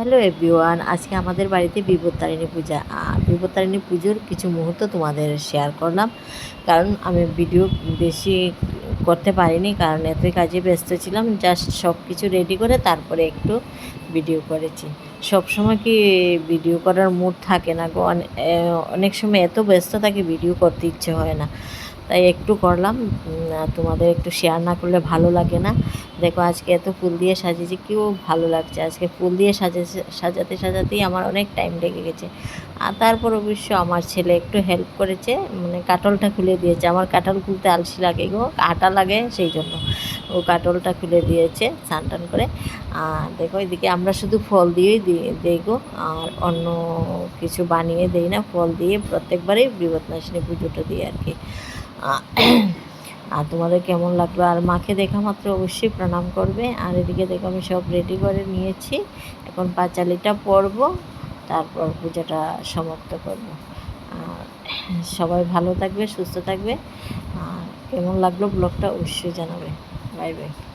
Hello everyone, আজকে আমাদের বাড়িতে বিপত্তারিণী পূজা। বিপত্তারিণী পুজোর কিছু মুহূর্ত তোমাদের শেয়ার করলাম, কারণ আমি ভিডিও বেশি করতে পারিনি, কারণ এতই কাজে ব্যস্ত ছিলাম। জাস্ট সব কিছু রেডি করে তারপরে একটু ভিডিও করেছি। সব সময় কি ভিডিও করার মুড থাকে না গো, অনেক সময় এত ব্যস্ত থাকি ভিডিও করতে ইচ্ছে হয় না, তাই একটু করলাম। তোমাদের একটু শেয়ার না করলে ভালো লাগে না। দেখো আজকে এত ফুল দিয়ে সাজিয়েছি, কেউ ভালো লাগছে। আজকে ফুল দিয়ে সাজাতে সাজাতেই আমার অনেক টাইম লেগে গেছে। আর তারপর অবশ্য আমার ছেলে একটু হেল্প করেছে, মানে কাটলটা খুলে দিয়েছে। আমার কাটল খুলতে আলসি লাগে গো, আটা লাগে, সেই জন্য ও কাটলটা খুলে দিয়েছে স্নান টান করে। আর দেখো এদিকে আমরা শুধু ফল দিয়েই দিই গো, আর অন্য কিছু বানিয়ে দিই না। ফল দিয়ে প্রত্যেকবারই বিপত্তিনাশিনী পুজোটা দিই আর কি। আর তোমাদের কেমন লাগলো? আর মাকে দেখা মাত্র অবশ্যই প্রণাম করবে। আর এদিকে দেখো আমি সব রেডি করে নিয়েছি, এখন পাঁচালিটা পরবো, তারপর পূজাটা সমাপ্ত করবো। আর সবাই ভালো থাকবে, সুস্থ থাকবে। আর কেমন লাগলো ব্লগটা অবশ্যই জানাবে। Bye bye.